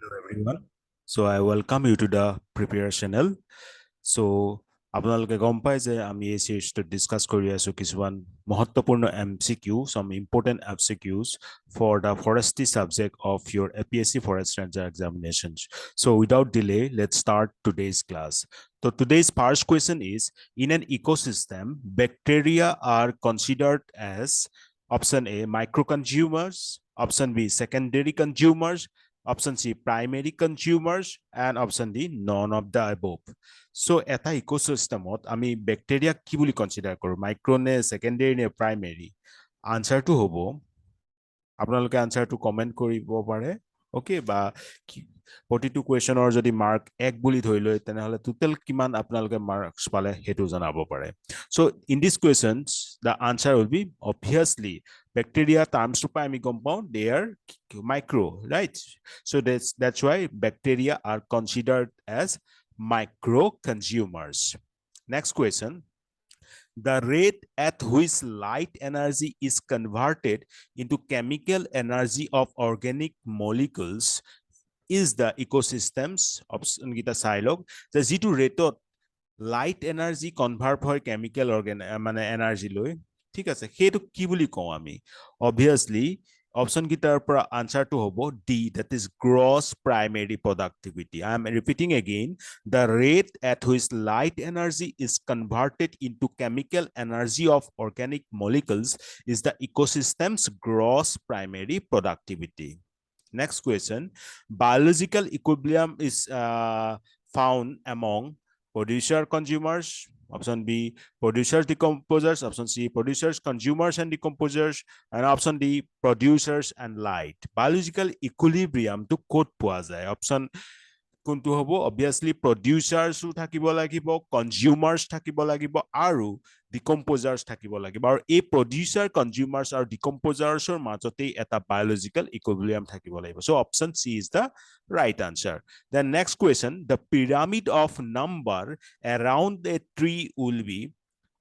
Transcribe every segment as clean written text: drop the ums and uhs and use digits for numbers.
Hello everyone. So I welcome you to the Prepare channel. So আপোনালোকে গম পাই যে আমি এই সিৰিজটো ডিসকাস কৰি আছো কিছুমান মহত্বপূৰ্ণ MCQ, some important MCQs for the forestry subject of your APSc Forest Ranger examinations. So without delay, let's start today's class. So today's first question is, in an ecosystem, bacteria are considered as option A, micro-consumers, option B, secondary consumers, option C, primary consumers, and option D, none of the above. So এটা ইকোসিস্টেমত আমি bacteria কি বুলি consider কৰো, micro নে secondary নে primary? আনসাৰটো হ'ব, আপোনালোকে আনসাৰটো comment কৰিব পাৰে, ওকে? বা প্ৰতিটো কুৱেশ্যনৰ যদি মাৰ্ক 1 বুলি ধৰি লয় তেনেহলে টোটাল কিমান আপোনালোকে মাৰ্কস পালে হেতু জনাব পাৰে। So in these questions the answer will be obviously bacteria terms to আমি গম পাওঁ they are micro, right? So that's why bacteria are considered as micro consumers. Next question, the rate at which light energy is converted into chemical energy of organic molecules is the ecosystems option gita sailog the jitu rate light energy convert hoy chemical organ mane energy loi ঠিক আছে হেতু কি বুলি কও আমি obviously option gitar pora answer to hobo D, that is gross primary productivity. I am repeating again, the rate at which light energy is converted into chemical energy of organic molecules is the ecosystem's gross primary productivity. Next question, biological equilibrium is found among producer consumers, option B, producers decomposers, option C, producers consumers and decomposers, and option D, producers and light. Biological equilibrium to ক'ত পোৱা যায়? Option কোনটো হ'ব? Obviously producers থাকিব লাগিব, consumers থাকিব লাগিব, আৰু decomposers থাকিব লাগিব, আৰু এই producer, consumers আৰু decomposers মাজতে এটা biological equilibrium থাকিব লাগিব. So option C is the right answer. Then next question, the pyramid of number around a tree will be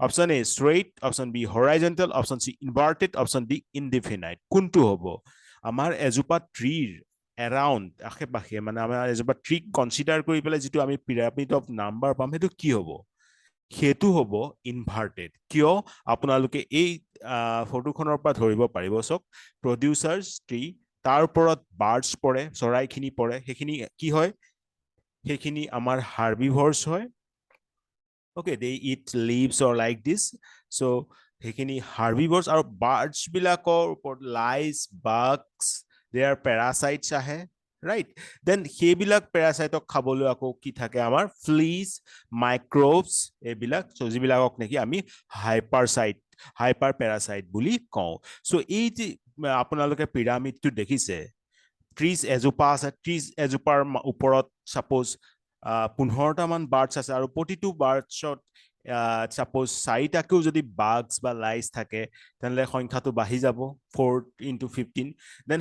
option A, straight, option B, horizontal, option C, inverted, option D, indefinite. কোনটো হ'ব? আমাৰ এজোপা ট্ৰীৰ around আখে পাখে মানে আমাৰ এজোপা tree consider কৰি পেলাই যেটো আমি পিৰামিড অফ নাম্বাৰ পাম হেতু কি হ'ব? হেতু হ'ব ইনভাৰ্টেড। কিয়? আপোনালোকে এই ফটোখনৰ পৰা ধৰিব পাৰিব চক প্ৰডিউচাৰ্স ট্ৰী, তাৰ ওপৰত বাৰ্ডছ পৰে, চৰাইখিনি পৰে, হেখিনি কি হয়? হেখিনি আমাৰ হাৰ্বিভৰস হয়। Okay, they eat leaves or like this. So হেখিনি হাৰ্বিভৰস আৰু বাৰ্ডছ বিলাকৰ ওপৰত lice, bugs, they are parasites ahe, right? Then hebilak parasite ok khabole ako ki thake amar fleas, microbes ebilak, so jibilakok neki ami hyper parasite buli kau. So ei je আপোনালোকে pyramid to দেখিছে, trees এজোপা আছে, trees এজোপাৰ ওপৰত suppose 15টা মান birds আছে, আৰু প্ৰতিটো বাৰ্ডছত suppose 4টাকেও যদি বাগস বা লাইস থাকে তেনলে সংখ্যাটো বাঢ়ি যাব 4 into 15, দেন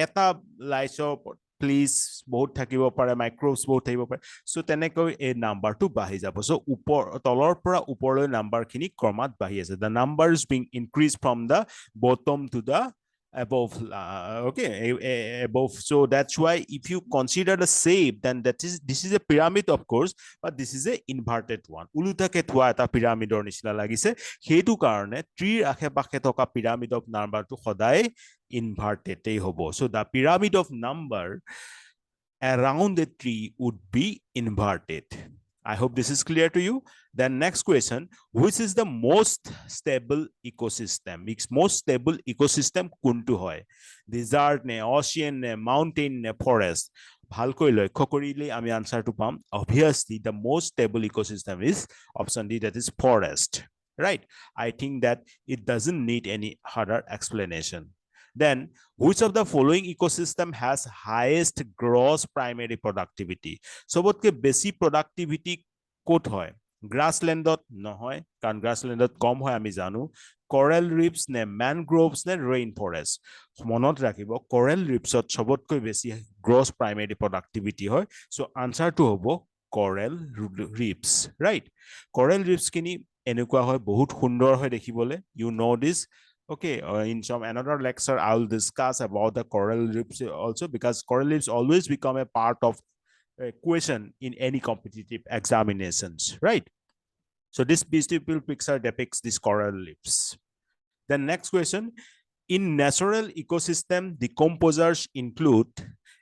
এটা লাইসৰ প্লিজ বহুত থাকিব পাৰে, মাইক্ৰোবস বহুত থাকিব পাৰে, সো তেনেকৈ এই নাম্বাৰটো বাঢ়ি যাব। সো উপৰ তলৰ পৰা ওপৰলৈ নাম্বাৰখিনি ক্ৰমাত বাঢ়ি আছে, the numbers being increased from the bottom to the above, okay, above. So that's why if you consider the shape, then this is a pyramid of course, but this is a inverted one. Ulutake thua eta pyramid or nisina lagise, hetu karone tree akhe pakhe thoka pyramid of number to hodai inverted ei hobo. So the pyramid of number around the tree would be inverted. I hope this is clear to you. Then next question, which is the most stable ecosystem? Most stable ecosystem kuntu hoy? Desert ne, ocean ne, mountain ne, forest? ভালকৈ লক্ষ্য কৰিলে আমি আনসাৰটো পাম, obviously the most stable ecosystem is option D, that is forest, right? I think that it doesn't need any further explanation. Then which of the following ecosystem has highest gross primary productivity? সবতকে বেছি productivity coat হয়? গ্ৰাছল্যান্ডত নহয়, কাৰণ গ্ৰাছল্যান্ডত কম হয় আমি জানো। coral reefs নে, mangroves নে, rain forest? মনত ৰাখিব coral reefsত সবতকৈ বেছি gross primary productivity হয়, so answer to হ'ব coral reefs, right? coral reefs কিনি এনেকুৱা হয় বহুত সুন্দৰ হয় দেখিবলে, you know this, Okay, in some another lecture, I will discuss about the coral reefs also, because coral reefs always become a part of a question in any competitive examinations, right? So this beautiful picture depicts these coral reefs. The next question, in natural ecosystem, decomposers include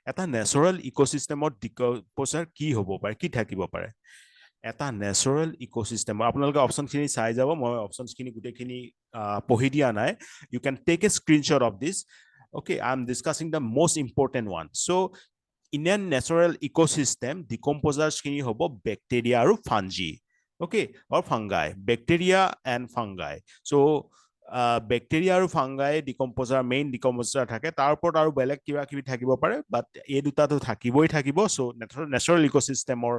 এটা natural ecosystem decomposer কি হ'ব পাৰে, কি থাকিব পাৰে? এটা natural ecosystem, আপোনালোকে অপশনখিনি চাই যাব, মই অপশনখিনি গোটেইখিনি পঢ়ি দিয়া নাই. You can take a screenshot of this. Okay, I'm discussing the most important one. So in a natural ecosystem, decomposers খিনি হ'ব bacteria আৰু fungi. Okay, or fungi, bacteria and fungi. So bacteria আৰু fungi decomposer, main decomposer থাকে, তাৰ ওপৰত আৰু বেলেগ কিবা কিবি থাকিব পাৰে, বাট এই দুটাটো থাকিবই থাকিব. So natural ecosystemৰ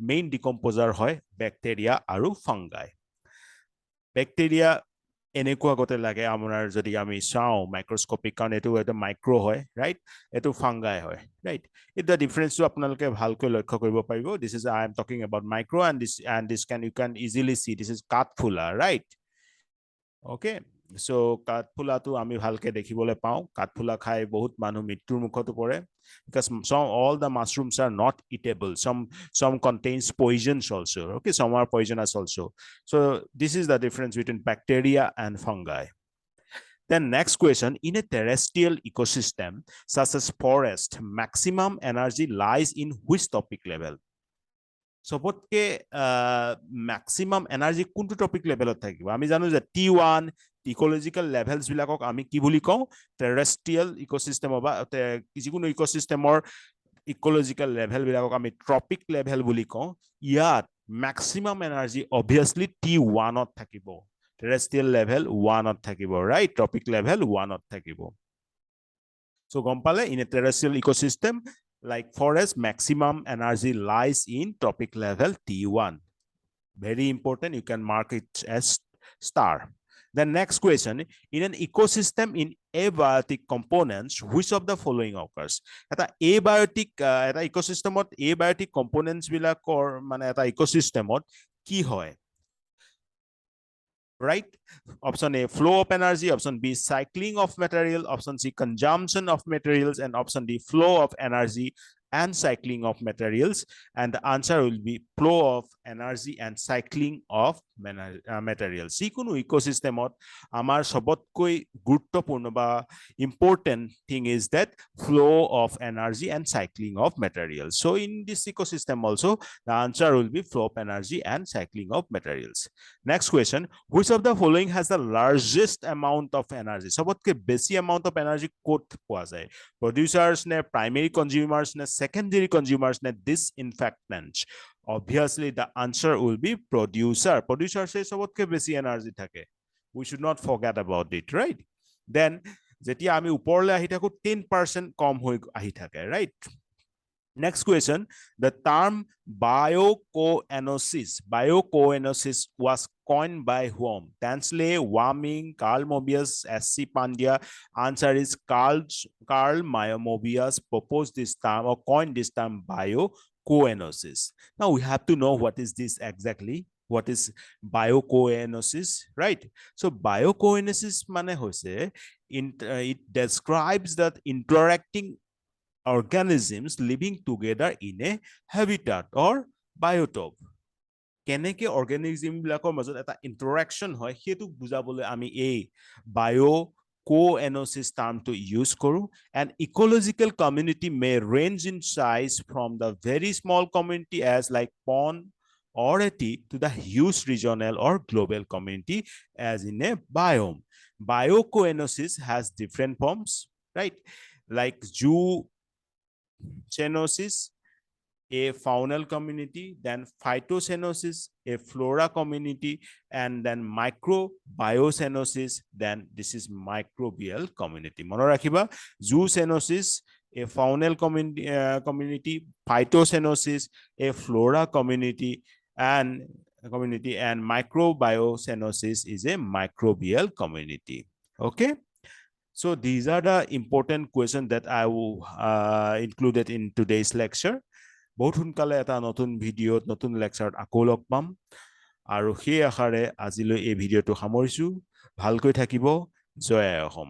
main decomposer হয় bacteria আৰু fungi. Bacteria এনেকুৱা গতে লাগে আমাৰ যদি আমি চাও মাইক্ৰোস্কোপিক, কাৰণ এটো এটা মাইক্ৰো হয়, ৰাইট? এটো ফাংগাই হয়, ৰাইট? এটা ডিফাৰেন্সটো আপোনালোকে ভালকৈ লক্ষ্য কৰিব পাৰিব. This is I am talking about micro, and this you can easily see this is কাঠফুলা, right? Okay, so কাঠফুলাটো আমি ভালকে দেখিবলৈ পাওঁ. কাঠফুলা খাই বহুত মানুহ মৃত্যুৰ মুখতো পৰে, because all the mushrooms are not eatable. Some contains poisons also. Okay, some are poisonous also. So this is the difference between bacteria and fungi. Then next question, in a terrestrial ecosystem such as forest, maximum energy lies in which topic level? সবতকে maximum energy কোনটো topic লেভেলত থাকিব? আমি জানো যে T1 ecological levels বিলাকক আমি কি বুলি কওঁ? টেৰেষ্ট্ৰিয়েল ইকোসিস্টেম বা যিকোনো ইকোসিস্টেমৰ ইকোলজিক্যাল লেভেল বিলাকক আমি ট্ৰপিক লেভেল বুলি কওঁ. ইয়াত maximum energy obviously T1 ত থাকিব. টেৰেষ্ট্ৰিয়েল লেভেল 1 ত থাকিব, ৰাইট? ট্ৰপিক লেভেল 1 ত থাকিব. So গম পালে, in a terrestrial ecosystem like forest, maximum energy lies in tropic level T1. Very important, you can mark it as star. The next question, in an ecosystem in abiotic components, which of the following occurs? Eta abiotic eta ecosystemot abiotic components bilakor mane eta ecosystemot ki hoy? Right? Option A, flow of energy. Option B, cycling of material. Option C, consumption of materials. And option D, flow of energy and cycling of materials. And the answer will be flow of energy and cycling of materials. যিকোনো ইকোসিস্টেমত আমাৰ সবতকৈ গুৰুত্বপূৰ্ণ বা important thing is that flow of energy and cycling of materials. So in this ecosystem also, the answer will be flow of energy and cycling of materials. Next question, which of the following has the largest amount of energy? সবতকৈ বেছি amount of energy ক'ত পোৱা যায়? Producers নে primary consumers নে secondary consumers নে disinfectants? Obviously the answer will be producer. Producers say সবতকৈ বেছি energy থাকে. We should not forget about it, right? Then যেতিয়া আমি ওপৰলৈ আহি থাকো 10% কম হৈ আহি থাকে, right? Next question, the term BioCoenosis was coined by whom? Tansley, Warming, Carl Mobius, SC Pandya. Answer is Carl Mobius proposed this term or coined this term BioCoenosis. Now we have to know what is this exactly. What is BioCoenosis, right? So BioCoenosis mane hoise it describes that interacting organisms living together in a habitat or biotope. কেনেকে অৰ্গানিজম বিলাকৰ মাজত এটা ইন্টাৰেকশন হয় হেতু বুজাবলৈ আমি এই BioCoenosis term to use কৰো. An ecological community may range in size from the very small community as like pond or a tea to the huge regional or global community as in a biome. BioCoenosis has different forms, right? Like zooxenosis, a faunal community, then phytoxenosis, a flora community, and then microbiocenosis, then this is microbial community. Mone rakhiba, zooxenosis, a faunal community, phytoxenosis, a flora community, and microbiocenosis is a microbial community. Okay, so these are the important questions that I will included in today's lecture. বহুত সোনকালে এটা নতুন ভিডিঅ'ত নতুন লেকচাৰত আকৌ লগ পাম আৰু সেই আশাৰে আজিলৈ এই ভিডিঅ'টো সামৰিছো। ভালকৈ থাকিব। জয় আই অসম।